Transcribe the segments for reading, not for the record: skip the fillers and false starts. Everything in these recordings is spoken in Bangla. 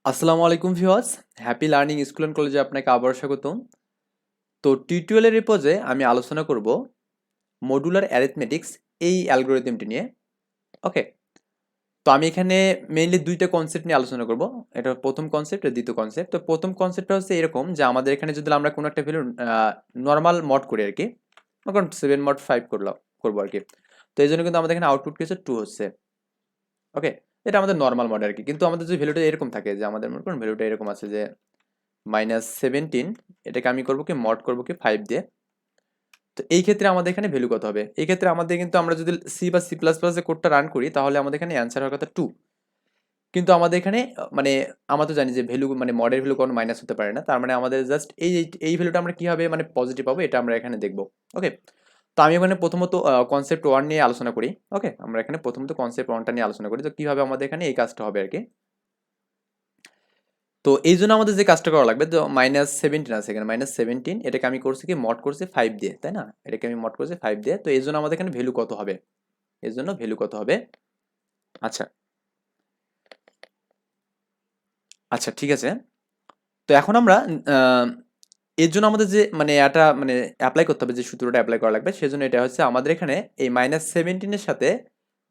আসসালামু আলাইকুম viewers, happy learning school and কলেজে আপনাকে আবারও স্বাগতম। তো টিউটোরিয়ালের এই পর্যায়ে আমি আলোচনা করব মডুলার অ্যারিথমেটিক্স এই অ্যালগরিদমটি নিয়ে। ওকে, তো আমি এখানে মেইনলি দুইটা কনসেপ্ট নিয়ে আলোচনা করব। এটা প্রথম কনসেপ্ট আর দ্বিতীয় কনসেপ্ট। তো প্রথম কনসেপ্টটা হচ্ছে এরকম যে আমাদের এখানে যদি আমরা কোনো একটা ভ্যালু নর্মাল মড করি আর কি, এখন 7 মড 5 করবো আর কি। তো এই জন্য কিন্তু আমাদের এখানে আউটপুট কি হচ্ছে 2 হচ্ছে। ওকে, এটা আমাদের নর্মাল মড আর কি। কিন্তু আমাদের যদি ভ্যালুটা এরকম থাকে যে আমাদের মনে করুন ভ্যালুটা এরকম আছে যে -17, এটাকে আমি করবো কি মড করবো কি 5 দিয়ে। তো এই ক্ষেত্রে আমাদের এখানে ভ্যালু কত হবে? এই ক্ষেত্রে আমাদের কিন্তু আমরা যদি সি বা সি প্লাস প্লাস কোডটা রান করি তাহলে আমাদের এখানে অ্যান্সার হওয়ার কথা 2। কিন্তু আমাদের এখানে মানে আমরা তো জানি যে ভ্যালু মানে মডের ভ্যালু কোনো মাইনাস হতে পারে না। তার মানে আমাদের জাস্ট এই ভ্যালুটা আমরা কিভাবে মানে পজিটিভ পাবো এটা আমরা এখানে দেখবো। ওকে, তো আমি এখানে প্রথমত কনসেপ্ট 1 নিয়ে আলোচনা করি। ওকে, আমরা এখানে প্রথমত কনসেপ্ট 1টা নিয়ে আলোচনা করি, তো কিভাবে আমাদের এখানে এই কাজটা হবে আর কি। তো এই জন্য আমাদের যে কাজটা করা লাগবে, তো -17 আছে এখানে, -17 এটাকে আমি করছি কি মড করছি 5 দিয়ে, তাই না? এটাকে আমি মড করছি 5 দিয়ে। তো এই জন্য আমাদের এখানে ভ্যালু কত হবে? এর জন্য ভ্যালু কত হবে? আচ্ছা, আচ্ছা ঠিক আছে। তো এখন আমরা আহ, এর জন্য আমাদের যে মানে এটা মানে অ্যাপ্লাই করতে হবে, যে সূত্রটা অ্যাপ্লাই করা লাগবে, সেজন্য এটা হচ্ছে আমাদের এখানে এই -17 এর সাথে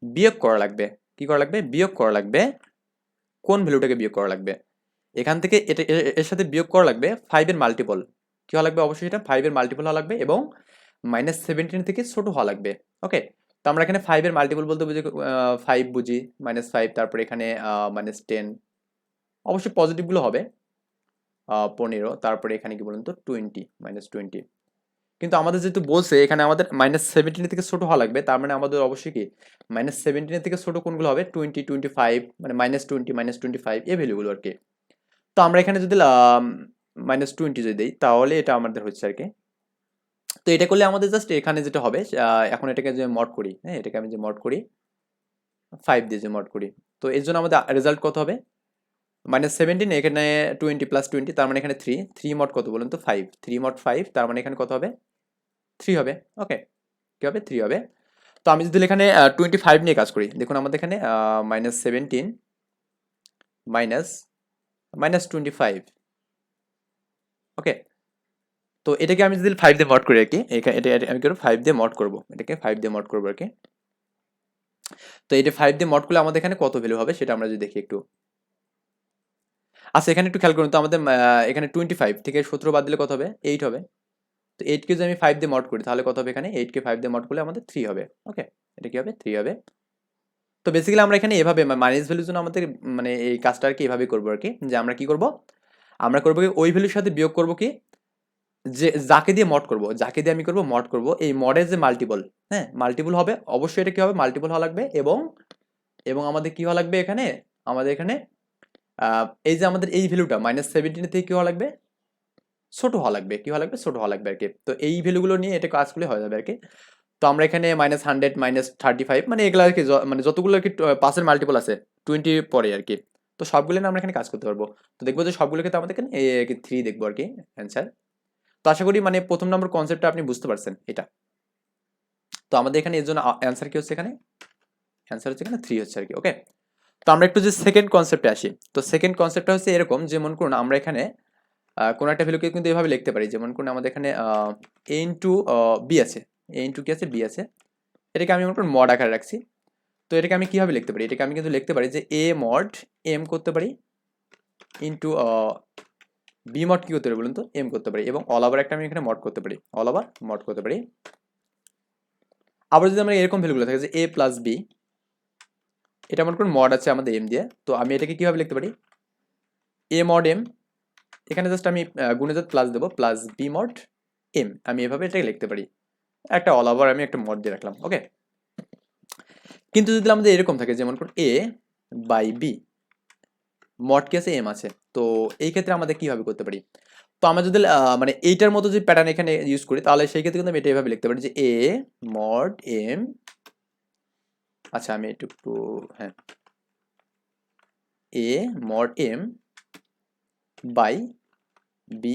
বিয়োগ করা লাগবে। কি করা লাগবে? বিয়োগ করা লাগবে। কোন ভ্যালুটাকে বিয়োগ করা লাগবে? এখান থেকে এটা এর সাথে বিয়োগ করা লাগবে 5 এর মাল্টিপল। কি হওয়া লাগবে? অবশ্যই এটা 5 এর মাল্টিপল হওয়া লাগবে এবং -17 থেকে ছোট হওয়া লাগবে। ওকে, তো আমরা এখানে 5 এর মাল্টিপল বলতে বুঝি 5 বুঝি, -5, তারপরে এখানে -10, অবশ্যই পজিটিভ গুলো হবে 15, তারপরে এখানে কি বলুন তো 20, -20। কিন্তু আমাদের যেহেতু বলছে এখানে আমাদের -17 থেকে ছোট হওয়া লাগবে, তার মানে আমাদের অবশ্যই কি -17 থেকে ছোট কোনগুলো হবে? 20, 25, মানে -20, -25 এই ভ্যালুগুলো আর কি। তো আমরা এখানে যদি -20 যদি দিই তাহলে এটা আমাদের হচ্ছে আর কি। তো এটা করলে আমাদের জাস্ট এখানে যেটা হবে, এখন এটাকে যে মড করি, হ্যাঁ এটাকে আমি যে মড করি 5 দিয়ে যে মড করি, তো এর জন্য আমাদের রেজাল্ট কত হবে? -17 এখানে 20 + 20, তার মানে এখানে 3, 3 মড কত বলুন তো 5, 3 মড 5, তার মানে এখানে কত হবে? 3 হবে। ওকে, কি হবে? 3 হবে। তো আমি যদি এখানে 25 নিয়ে কাজ করি, দেখুন আমাদের এখানে -17 মাইনাস -25। ওকে, তো এটাকে আমি যদি 5 দিয়ে মড করি আর কি, এটা আমি করবো 5 দিয়ে মড করবো, এটাকে 5 দিয়ে মড করবো আর কি। তো এটা 5 দিয়ে মড করলে আমাদের এখানে কত ভ্যালু হবে সেটা আমরা যদি দেখি একটু। আচ্ছা, এখানে একটু খেয়াল করুন তো, আমাদের এখানে 25 থেকে 17 বাদ দিলে কত হবে? 8 হবে। তো 8 কে যদি আমি 5 দিয়ে মড করি তাহলে কত হবে? এখানে 8 কে 5 দিয়ে মড করলে আমাদের 3 হবে। ওকে, এটা কি হবে? 3 হবে। তো বেসিক্যালি আমরা এখানে এভাবে মাইনাস ভ্যালুর জন্য আমাদের মানে এই কাজটা আর কি এভাবে করবো আর কি, যে আমরা কি করব, আমরা করবো কি ওই ভ্যালুর সাথে বিয়োগ করবো কি, যে যাকে দিয়ে মড করব, যাকে দিয়ে আমি করব মড করব, এই মডের যে মাল্টিপল, হ্যাঁ মাল্টিপল হবে অবশ্যই, এটা কি হবে? মাল্টিপল হওয়া লাগবে। এবং এবং আমাদের কি হওয়া লাগবে এখানে? আমাদের এখানে এই যে আমাদের এই ভ্যালুটা -17 থেকে কি হওয়া লাগবে? ছোট হওয়া লাগবে। কি হওয়া লাগবে? ছোট হওয়া লাগবে আর কি। তো এই ভ্যালুগুলো নিয়ে এটা কাজ করলে হয়ে যাবে আর কি। তো আমরা এখানে -100, -35, মানে এগুলো আর কি, মানে যতগুলো আর কি পাঁচের মাল্টিপল আছে 20 পরে আর কি। তো সবগুলো নিয়ে আমরা এখানে কাজ করতে পারবো। তো দেখবো যে সবগুলো ক্ষেত্রে আমাদের এখানে 3 দেখবো আর কি অ্যান্সার। তো আশা করি মানে প্রথম নম্বর কনসেপ্টটা আপনি বুঝতে পারছেন এটা। তো আমাদের এখানে এর জন্য অ্যান্সার কি হচ্ছে? এখানে অ্যান্সার হচ্ছে এখানে 3 হচ্ছে আর কি। ওকে, তো আমরা একটু যে সেকেন্ড কনসেপ্টে আসি। তো সেকেন্ড কনসেপ্টটা হচ্ছে এরকম, যে মনে করুন আমরা এখানে কোনো একটা ভ্যালুকে কিন্তু এভাবে লিখতে পারি, যেমন করুন আমাদের এখানে a ইন্টু বি আছে, a ইন্টু কি আছে? বি আছে। এটাকে আমি মনে করুন মড আকারে রাখছি। তো এটাকে আমি কিভাবে লিখতে পারি? এটাকে আমি কিন্তু লিখতে পারি যে a মড m করতে পারি ইন্টু বি মড কি করতে পারি বলুন তো? m করতে পারি, এবং অল ওভার একটা আমি এখানে মড করতে পারি, অল ওভার মড করতে পারি। আবার যদি আমরা এরকম ভ্যালুগুলো থাকে যে a প্লাস বি, এটা মনে করুন মড আছে আমাদের m দিয়ে, তো আমি এটাকে কিভাবে লিখতে পারি? a মড m, এখানে জাস্ট আমি গুণিত প্লাস দেবো, প্লাস বি মড m, আমি এভাবে এটাকে লিখতে পারি। একটা অল ওভার আমি একটা মড দিয়ে রাখলাম। ওকে, কিন্তু যদি আমাদের এরকম থাকে যেমন করুন a বাই বি, মড কি আছে? m আছে। তো এই ক্ষেত্রে আমাদের কিভাবে করতে পারি? তো আমরা যদি মানে এইটার মতো যে প্যাটার্ন এখানে ইউজ করি, তাহলে সেই ক্ষেত্রে কিন্তু আমি এটা এভাবে লিখতে পারি যে a মড m, আচ্ছা আমি একটু হ্যাঁ, a mod m by b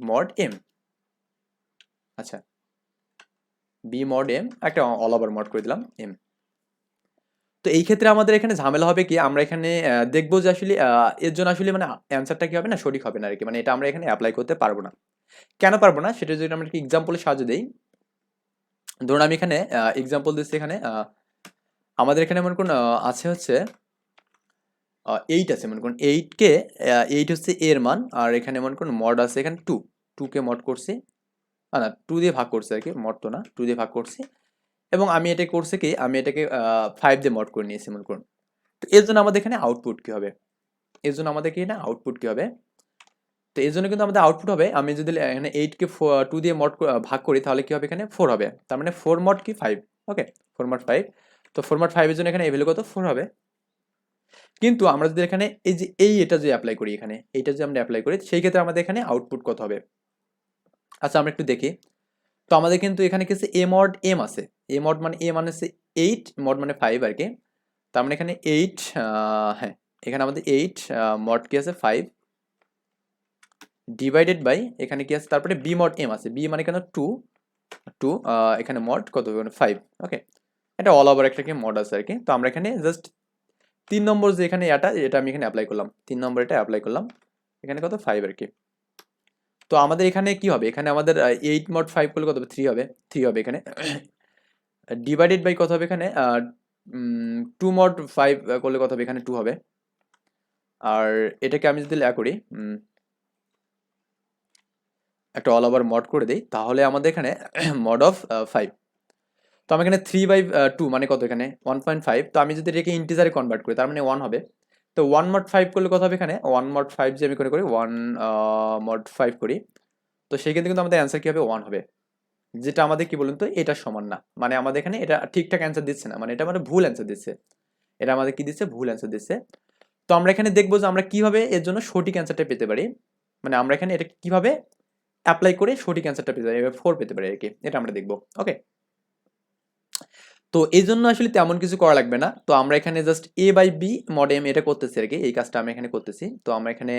mod m। আচ্ছা, b মড m একটা অল ওভার মড করে দিলাম m। তো এই ক্ষেত্রে আমাদের এখানে ঝামেলা হবে কি, আমরা এখানে দেখবো যে আসলে এর জন্য আসলে মানে অ্যান্সারটা কি হবে না, সঠিক হবে না আর কি, মানে এটা আমরা এখানে অ্যাপ্লাই করতে পারবো না। কেন পারবো না সেটা যদি আমরা একটি এক্সাম্পলের সাহায্য দিই। ধরুন আমি এখানে এক্সাম্পল দিচ্ছি, এখানে আমাদের এখানে মনে করুন আছে হচ্ছে 8 আছে, মনে করুন 8 কে 8 হচ্ছে এর মান, আর এখানে মনে করুন মড আছে এখানে 2 কে মড করছি, না 2 দিয়ে ভাগ করছি আর কি, মড তো না 2 দিয়ে ভাগ করছি, এবং আমি এটা করছি কি, আমি এটাকে 5 দিয়ে মড করে নিয়েছি মনে করুন। তো এর জন্য আমাদের এখানে আউটপুট কি হবে, এর জন্য আমাদের কি না আউটপুট কি হবে, তো এর জন্য কিন্তু আমাদের আউটপুট হবে, আমি যদি এখানে 8 কে 2 দিয়ে মড ভাগ করি তাহলে কি হবে, এখানে 4 হবে, তার মানে 4 মড কি 5, ওকে 4 মড 5। তো 4 মড 5 এর জন্য এখানে এই ভ্যালু কত 4 হবে। কিন্তু আমরা যদি এখানে এই যে এটা যে অ্যাপ্লাই করি, এখানে এইটা যে আমরা অ্যাপ্লাই করি, সেই ক্ষেত্রে আমাদের এখানে আউটপুট কত হবে। আচ্ছা আমরা একটু দেখি। তো আমাদের কিন্তু এখানে কি আছে, এ মড এম আছে, এ মড মানে এ মানে হচ্ছে 8, মড মানে 5 আর কি। তার মানে এখানে 8, হ্যাঁ এখানে আমাদের 8 মড কি আছে 5 ডিভাইডেড বাই এখানে কি আছে, তারপরে বি মড এম আছে, বি মানে কেন 2 এখানে মড কত 5, ওকে। এটা অল ওভার একটা কি মড আছে আর কি। তো আমরা এখানে জাস্ট 3 নম্বর যে এখানে এটা আমি এখানে অ্যাপ্লাই করলাম, 3 নম্বর এটা অ্যাপ্লাই করলাম, এখানে কত 5 আর কি। তো আমাদের এখানে কি হবে, এখানে আমাদের 8 মড 5 করলে কত হবে 3 হবে, 3 হবে এখানে, ডিভাইডেড বাই কত হবে এখানে 2 মড 5 করলে কত হবে, এখানে 2 হবে। আর এটাকে আমি যদি করি একটা অল ওভার মড করে দিই, তাহলে আমাদের এখানে মড অফ 5, তো আমি এখানে 3/2 মানে কত, এখানে 1.5। তো আমি যদি এটাকে ইন্টিজারে কনভার্ট করি তার মানে 1 হবে। তো 1 মড 5 করলে কত হবে, এখানে 1 মড 5 যে আমি করে করি 1 মড 5 করি, তো সেই ক্ষেত্রে কিন্তু আমাদের অ্যান্সার কি হবে 1 হবে, যেটা আমাদের কি বলুন তো এটা সমান না, মানে আমাদের এখানে এটা ঠিকঠাক অ্যান্সার দিচ্ছে না, মানে এটা মানে ভুল অ্যান্সার দিচ্ছে, এটা আমাদের কি দিচ্ছে ভুল অ্যান্সার দিচ্ছে। তো আমরা এখানে দেখবো যে আমরা কিভাবে এর জন্য সঠিক অ্যান্সারটা পেতে পারি, মানে আমরা এখানে এটা কিভাবে অ্যাপ্লাই করে সঠিক অ্যান্সারটা পেতে পারি, 4 পেতে পারি আর কি, এটা আমরা দেখবো, ওকে। তো এই জন্য আসলে তেমন কিছু করা লাগবে না, তো আমরা এখানে just a by b mod m এটা করতেছি আর কি, এই কাজটা আমি এখানে করতেছি। তো আমরা এখানে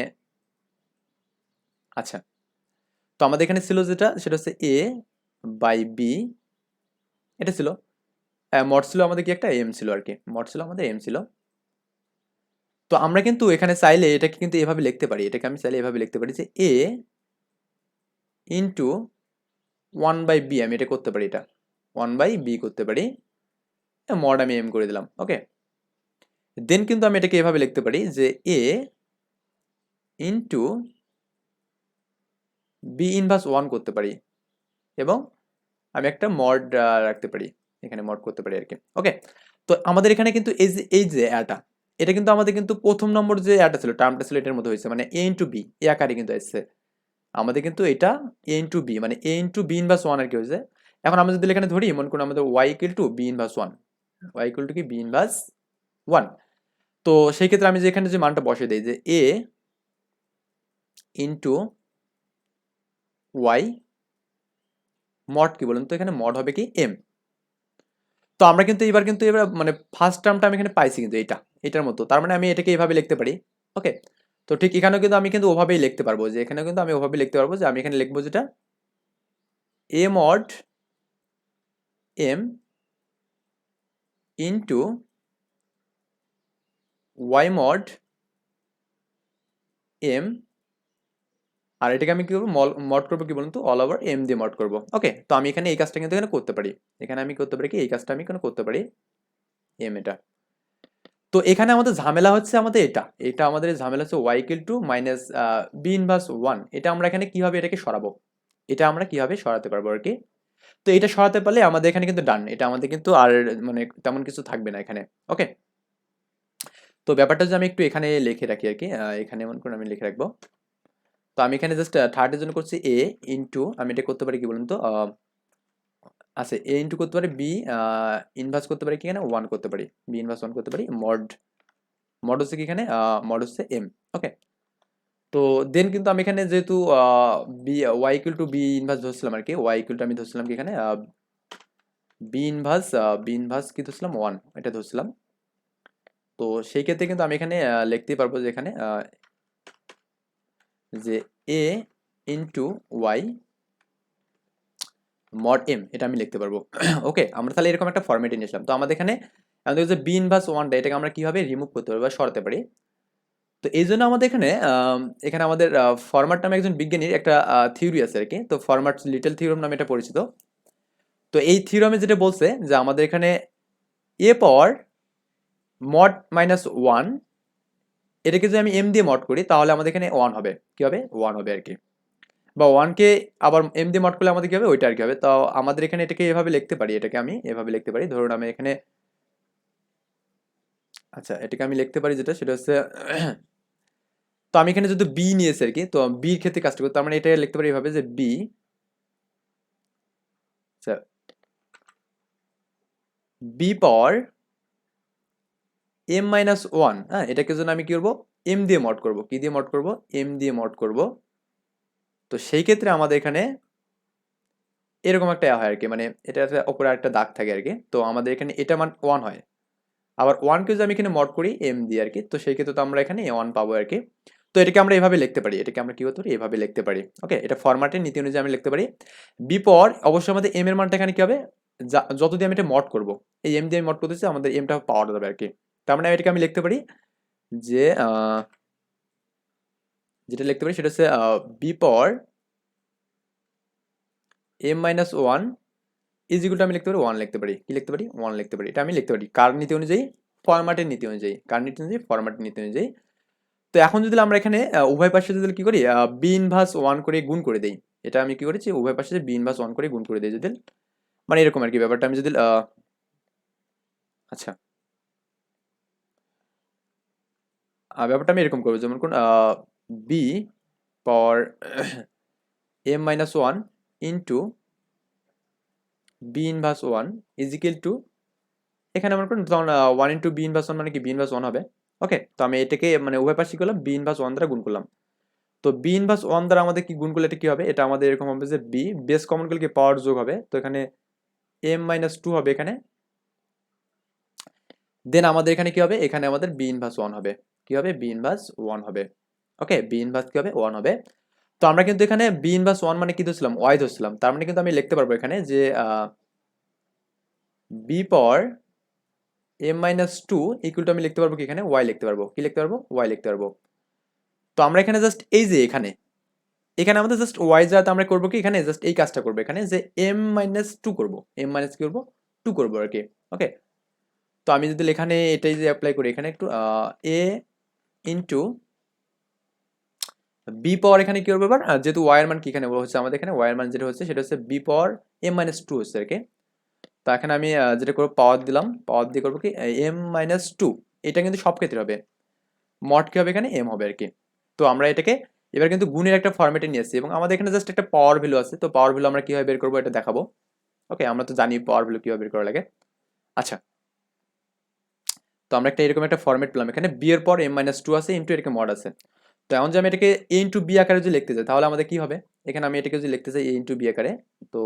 আচ্ছা, তো আমাদের এখানে ছিল যেটা সেটা হচ্ছে এ বাই বি, এটা ছিল মড ছিল আমাদের কি একটা এম ছিল আর কি, মড ছিল আমাদের এম ছিল। তো আমরা কিন্তু এখানে চাইলে এটাকে কিন্তু এভাবে লিখতে পারি, এটাকে আমি চাইলে এভাবে লিখতে পারি যে এ ইন্টু 1/b, আমি এটা করতে পারি, এটা 1/b করতে পারি, মড আমি এম করে দিলাম, ওকে। দেন কিন্তু আমি এটাকে এভাবে লিখতে পারি যে এ ইন্টু বি ইনভার্স 1 করতে পারি, এবং আমি একটা মড রাখতে পারি, এখানে মড করতে পারি আর কি, ওকে। তো আমাদের এখানে কিন্তু এই যে এটা কিন্তু আমাদের কিন্তু প্রথম নম্বর যে অ্যাটা ছিল, টার্মটা ছিল এটার মধ্যে হয়েছে, মানে এ ইন্টু বি এ আকারে কিন্তু আসছে আমাদের, কিন্তু এটা এ ইন্টু বি মানে এ ইন্টু বি ইনভার্স 1 আর কি হয়েছে। এখন আমরা যদি এখানে ধরি মনে করুন আমাদের y equal to B inverse 1, y equal to কি বি ইনভার্স 1। তো সেই ক্ষেত্রে আমি যে এখানে যে মানটা বসিয়ে দিই যে এ ইন্টু ওয়াই মড কি বলুন তো, এখানে মড হবে কি এম। তো আমরা কিন্তু এবার মানে ফার্স্ট টার্মটা আমি এখানে পাইছি কিন্তু এটার মতো, তার মানে আমি এটাকে এইভাবে লিখতে পারি, ওকে। তো ঠিক এখানেও কিন্তু আমি কিন্তু ওভাবেই লিখতে পারবো, যে এখানেও কিন্তু আমি ওভাবে লিখতে পারবো, যে আমি এখানে লিখবো যেটা A mod M into Y mod M, আর এটাকে আমি কি করবো মড করবো কি বলুন তো অল ওভার এম দিয়ে মড করবো, ওকে। তো আমি এখানে এই কাজটা কিন্তু এখানে করতে পারি, এখানে আমি করতে পারি কি এই কাজটা আমি এখানে করতে পারি এম এটা। তো এখানে আমাদের ঝামেলা হচ্ছে আমাদের এটা আমাদের ঝামেলা হচ্ছে y equal to minus b inverse 1, এটা আমরা এখানে কিভাবে এটাকে সরাবো, এটা আমরা কিভাবে সরাতে পারবো আর কি। তো এটা সরাতে পারলে আমাদের এখানে কিন্তু ডান, এটা আমাদের কিন্তু আর মানে তেমন কিছু থাকবে না এখানে, ওকে। তো ব্যাপারটা যে আমি একটু এখানে লিখে রাখি আর কি, এখানে এমন করে আমি লিখে রাখবো। তো আমি এখানে জাস্ট থার্ডের জন্য করছি এ ইন্টু, আমি এটা করতে পারি কি বলুন তো আচ্ছা এ ইন্টু করতে পারি বি ইনভার্স করতে পারি কি এখানে 1 করতে পারি, বি ইনভার্স 1 করতে পারি, মড মড হচ্ছে কি এখানে মড হচ্ছে এম, ওকে। তো দেন কিন্তু আমি এখানে যেহেতু B Y equal to B inverse ধরছিলাম আর কি, ওয়াই ইকুয়াল টু আমি ধরছিলাম কি এখানে বি ইনভার্স কি ধরছিলাম 1 এটা ধরছিলাম। তো সেই ক্ষেত্রে কিন্তু আমি এখানে লিখতেই পারবো যে এখানে যে এ ইন্টু ওয়াই মড এম এটা আমি লিখতে পারবো, ওকে। আমরা তাহলে এরকম একটা ফরম্যাটে নিয়েছিলাম। তো আমাদের এখানে এখন দেখো যে বি ইনভার্স ওয়ানটা এটাকে আমরা কীভাবে রিমুভ করতে পারি বা সরাতে পারি। তো এই জন্য আমাদের এখানে এখানে আমাদের ফরম্যাট নামে একজন বিজ্ঞানীর একটা থিওরি আছে আর কি। তো ফরম্যাট লিটল থিওরাম নামে এটা পরিচিত। তো এই থিওরামে যেটা বলছে যে আমাদের এখানে এ পাওয়ার মড মাইনাস ওয়ান এটাকে যদি আমি এম দিয়ে মড করি তাহলে আমাদের এখানে ওয়ান হবে, কী হবে, ওয়ান হবে আর কি। বা ওয়ানকে আবার এম দিয়ে মড করলে আমাদের কী হবে, ওইটা আর কি হবে। তো আমাদের এখানে এটাকে এভাবে লিখতে পারি, এটাকে আমি এভাবে লিখতে পারি। ধরুন আমি এখানে, আচ্ছা এটাকে আমি লিখতে পারি যেটা সেটা হচ্ছে তো আমি এখানে যদি বি নিয়েছি আর কি, তো বির ক্ষেত্রে কাজটা করি, তার মানে এটা লিখতে পারি এভাবে যে বি, আচ্ছা B power m minus one, হ্যাঁ এটাকে জন্য আমি কি করবো, এম দিয়ে মড করবো। কি দিয়ে মড করবো, এম দিয়ে মড করবো। তো সেই ক্ষেত্রে আমাদের এখানে এরকম একটা হয় আর কি, মানে এটা ওপরে একটা দাগ থাকে আর কি। তো আমাদের এখানে এটা মান ওয়ান হয়। আবার ওয়ানকে যদি আমি এখানে মড করি এম দিয়ে আর কি, তো সেই ক্ষেত্রে তো আমরা এখানে ওয়ান পাবো আর কি। তো এটাকে আমরা এভাবে লিখতে পারি, এটাকে আমরা কি করতে পারি, এভাবে লিখতে পারি। ওকে, এটা ফরম্যাটের নীতি অনুযায়ী আমি লিখতে পারি। বি পর অবশ্যই আমাদের এম এর মানটা এখানে কি হবে, যত দিয়ে আমি এটা মড করবো, এই এম দিয়ে আমি মড করতেছি, আমাদের এমটা পাওয়ার যাবে আর কি। তার মানে এটাকে আমি লিখতে পারি যে যেটা লিখতে পারি সেটা হচ্ছে b power m minus one is equal to আমি লিখতে পারি ওয়ান লিখতে পারি। কি লিখতে পারি, ওয়ান লিখতে পারি। এটা আমি লিখতে পারি কার নীতি অনুযায়ী, ফরম্যাটের নীতি অনুযায়ী। কার নীতি অনুযায়ী, ফরম্যাটের নীতি অনুযায়ী। তো এখন যদি আমরা এখানে উভয় পাশে যদি কি করি, বি ইনভার্স ওয়ান করে গুণ করে দেই, এটা আমি কি করেছি, উভয় পাশে বি ইনভার্স ওয়ান করে গুণ করে দিই যদি, মানে এরকম আর কি ব্যাপারটা। আমি যদি আচ্ছা ব্যাপারটা আমি এরকম করবো, যেমন কোন b power m minus one into b inverse one is equal to, এখানে আমার কোন তখন one into b inverse one মানে কি বি ইনভার্স ওয়ান হবে। ওকে, তো আমি এটাকে মানে উভয় পাশে কি করলাম, বি ইনভার্স ওয়ান দ্বারা গুণ করলাম। তো বি ইনভার্স ওয়ান দ্বারা আমাদের কি গুণ করলে এটা কি হবে, এটা আমাদের এরকম হবে যে বি বেস কমন করলে কি পাওয়ার যোগ হবে, তো এখানে এম মাইনাস টু হবে এখানে। দেন আমাদের এখানে কি হবে, এখানে আমাদের বি ইনভার্স ওয়ান হবে। কি হবে, বি ইনভার্স ওয়ান হবে। ওকে, বি ইনভার্স কি হবে, ওয়ান হবে। তো আমরা কিন্তু এখানে বি ইনভার্স ওয়ান মানে কি ধরছিলাম, ওয়াই ধরছিলাম। তার মানে কিন্তু আমি লিখতে পারবো এখানে যে b power m minus two equal to আমি লিখতে পারবো কি, এখানে ওয়াই লিখতে পারবো। কি লিখতে পারবো, ওয়াই লিখতে পারবো। তো আমরা এখানে জাস্ট এই যে এখানে এখানে আমাদের জাস্ট ওয়াই যাতে আমরা করবো কি, এখানে জাস্ট এই কাজটা করবো এখানে যে এম মাইনাস টু করবো, এম মাইনাস কি করবো, টু করবো আর কি। ওকে, তো আমি যদি এখানে এটাই যে অ্যাপ্লাই করি, এখানে একটু এ ইন্টু বি পাওয়ার এখানে কি করবো এবার, যেহেতু ওয়াই এর মান কি এখানে হচ্ছে আমাদের এখানে ওয়াই এর মান যেটা হচ্ছে সেটা হচ্ছে b power m minus two হচ্ছে আর কি। তো এখানে আমি যেটা করবো পাওয়ার দিলাম, পাওয়ার দিয়ে করবো কি এম মাইনাস টু, এটা কিন্তু সব ক্ষেত্রে হবে, মড কি হবে এখানে, এম হবে আর কি। তো আমরা এটাকে এবার কিন্তু গুণের একটা ফরম্যাটে নিয়ে আসছি এবং আমাদের এখানে জাস্ট একটা পাওয়ার ভ্যালু আছে। তো পাওয়ার ভ্যালু আমরা কিভাবে বের করবো এটা দেখাবো। ওকে, আমরা তো জানি পাওয়ার ভ্যালু কিভাবে বের করা লাগে। আচ্ছা, তো আমরা একটা এরকম একটা ফরম্যাট পেলাম, এখানে বি এর পর এম মাইনাস টু আছে ইন্টু এটাকে মড আছে। তো এখন যে আমি এটাকে এ ইন্টু বি আকারে যদি লিখতে চাই তাহলে আমাদের কি হবে, এখানে আমি এটাকে যদি লিখতে চাই এ ইন্টু বি আকারে, তো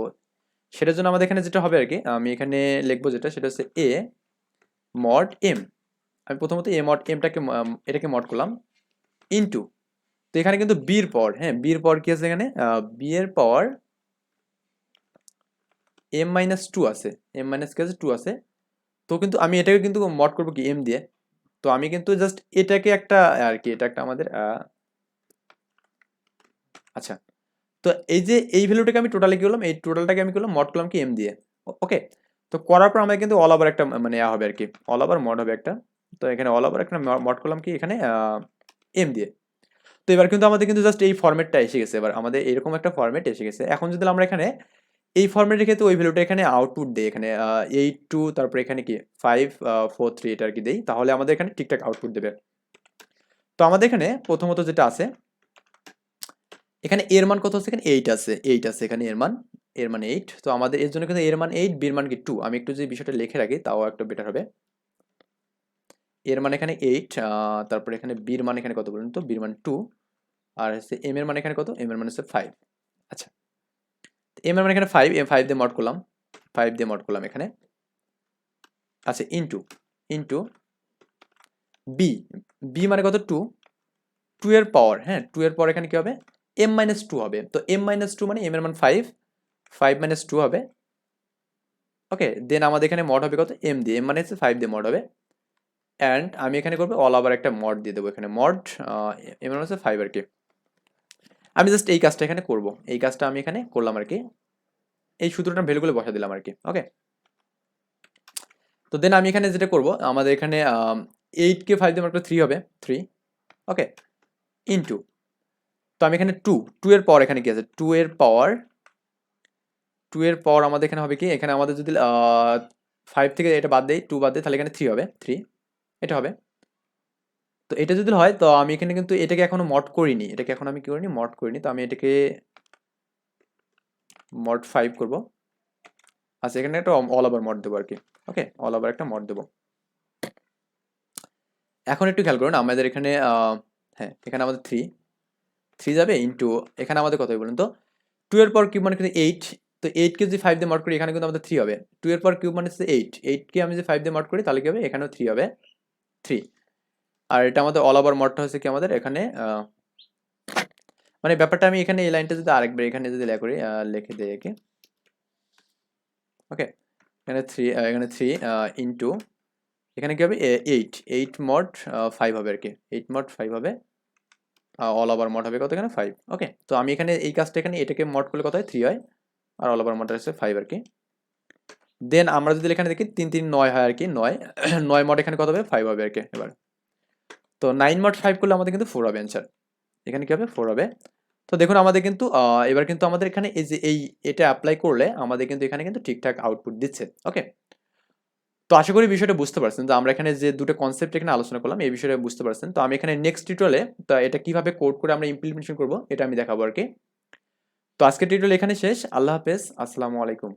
সেটার জন্য আমাদের এখানে যেটা হবে আর কি, আমি এখানে লিখবো যেটা সেটা হচ্ছে এ মড এম। আমি প্রথমত এ মড এমটাকে এটাকে মড করলাম ইন্টু, তো এখানে কিন্তু বির পর, হ্যাঁ বির পর কি আছে এখানে, বি এর পর এম মাইনাস টু আছে, এম মাইনাস কি আছে, টু আছে। তো কিন্তু আমি এটাকে কিন্তু মড করবো কি এম দিয়ে। তো আমি কিন্তু জাস্ট এটাকে একটা আর কি, এটা একটা আমাদের আচ্ছা, তো এই যে এই ভ্যালুটাকে আমি টোটালি কি করলাম, এই টোটালটাকে আমি করলাম মড করলাম কি এম দিয়ে। ওকে, তো করার পর আমাদের কিন্তু অল ওভার একটা মানে হবে আর কি, অল ওভার মড হবে একটা। তো এখানে অল ওভার একটা মড করলাম কি এখানে এম দিয়ে। তো এবার কিন্তু আমাদের কিন্তু জাস্ট এই ফরম্যাটটা এসে গেছে, এবার আমাদের এরকম একটা ফরম্যাট এসে গেছে। এখন যদি আমরা এখানে এই ফরম্যাটের ক্ষেত্রে ওই ভ্যালুটা এখানে আউটপুট দেই, এখানে 8 2 তারপরে এখানে কি 5 4 3 এটা আর কি দেই, তাহলে আমাদের এখানে ঠিকঠাক আউটপুট দেবে। তো আমাদের এখানে প্রথমত যেটা আছে, এখানে এর মান কত আছে, এখানে 8 আছে, 8 আছে এখানে এর মান, এর মান 8। তো আমাদের এর জন্য কিন্তু এর মান 8, বির মান কি 2। আমি একটু যদি বিষয়টা লিখে রাখি তাও একটু বেটার হবে। এর মান এখানে 8, তারপরে এখানে বির মান এখানে কত বলুন তো, বির মান 2, আর হচ্ছে এম এর মান এখানে কত, এম এর মান হচ্ছে 5। আচ্ছা, এম এর মান এখানে 5, এম 5 দিয়ে মড করলাম, 5 দিয়ে মড করলাম এখানে। আচ্ছা, ইনটু ইনটু বি, বি মানে কত 2, 2 এর পাওয়ার, হ্যাঁ 2 এর পাওয়ার এখানে কি হবে, এম মাইনাস টু হবে। তো এম মাইনাস টু মানে এম এর মান 5, 5 মাইনাস টু হবে ওকে, দেন আমাদের এখানে মড হবে কত, এম দিয়ে, এম মানে হচ্ছে 5 দিয়ে মড হবে। অ্যান্ড আমি এখানে করবো অল ওভার একটা মড দিয়ে দেবো, এখানে মড এম মানে হচ্ছে 5 আর কি। আমি জাস্ট এই কাজটা এখানে করব, এই কাজটা আমি এখানে করলাম আর কি, এই সূত্রটার ভ্যালুগুলো বসা দিলাম আর কি। ওকে, তো দেন আমি এখানে যেটা করব, আমাদের এখানে 8কে 5 দিয়ে মাত্র 3 হবে, 3। ওকে, ইনটু, তো আমি এখানে 2 এর পাওয়ার এখানে কি আছে, 2 এর পাওয়ার, 2 এর পাওয়ার আমাদের এখানে হবে কি, এখানে আমাদের যদি 5 থেকে এটা বাদ দেই, 2 বাদ দেই, তাহলে এখানে 3 হবে, 3 এটা হবে। তো এটা যদি হয়, তো আমি এখানে কিন্তু এটাকে এখনো মড করিনি, এটাকে এখন আমি কি করিনি, মড করিনি, তো আমি এটাকে মড 5 করব। আচ্ছা, এখানে একটা অল ওভার মড দেবো আর কি। ওকে, অল ওভার একটা মড দেবো। এখন একটু খেয়াল করুন, আমাদের এখানে হ্যাঁ, এখানে আমাদের 3 যাবে ইন্টু, এখানে আমাদের কত হবে বলুন তো, 2 এর পাওয়ার কিউব মানে কিন্তু 8, তো 8কে যদি 5 দিয়ে মড করি, এখানে কিন্তু আমাদের 3 হবে। 2 এর পাওয়ার কিউব মানে হচ্ছে 8, 8কে আমি যদি 5 দিয়ে মড করি, তাহলে কি হবে, এখানেও 3 হবে, 3। আর এটা আমাদের অল ওভার মডটা হচ্ছে কি আমাদের এখানে মানে ব্যাপারটা আমি এখানে এই লাইনটা যদি আরেকবার এখানে যদি লেখা করি, লিখে দিই একে। ওকে, এখানে 3, এখানে 3 ইন্টু, এখানে কি হবে 8 মড 5 হবে আর কি, 8 মড 5 হবে, অল ওভার মড হবে কত এখানে 5। ওকে, তো আমি এখানে এই কাজটা এখানে এটাকে মড করলে কত হয়, 3 হয়, আর অল ওভার মডটা হচ্ছে 5 আর কি। দেন আমরা যদি এখানে দেখি 3 3 9 হয় আর কি, 9 9 মড এখানে কত হবে, 5 হবে আর কি এবার। তো 9 মড 5 করলে আমাদের কিন্তু 4 হবে অ্যান্সার, এখানে কি হবে, 4 হবে। তো দেখুন আমাদের কিন্তু এবার কিন্তু আমাদের এখানে এই যে এটা অ্যাপ্লাই করলে আমাদের কিন্তু এখানে কিন্তু ঠিকঠাক আউটপুট দিচ্ছে। ওকে, তো আশা করি বিষয়টা বুঝতে পারছেন, তো আমরা এখানে যে দুটো কনসেপ্ট এখানে আলোচনা করলাম এই বিষয়টা বুঝতে পারছেন। তো আমি এখানে নেক্সট টিউটোরিয়ালে তো এটা কিভাবে কোড করে আমরা ইমপ্লিমেন্টেশন করব এটা আমি দেখাবো আর কি। তো আজকের টিউটোরিয়াল এখানে শেষ। আল্লাহ হাফেজ, আসসালামু আলাইকুম।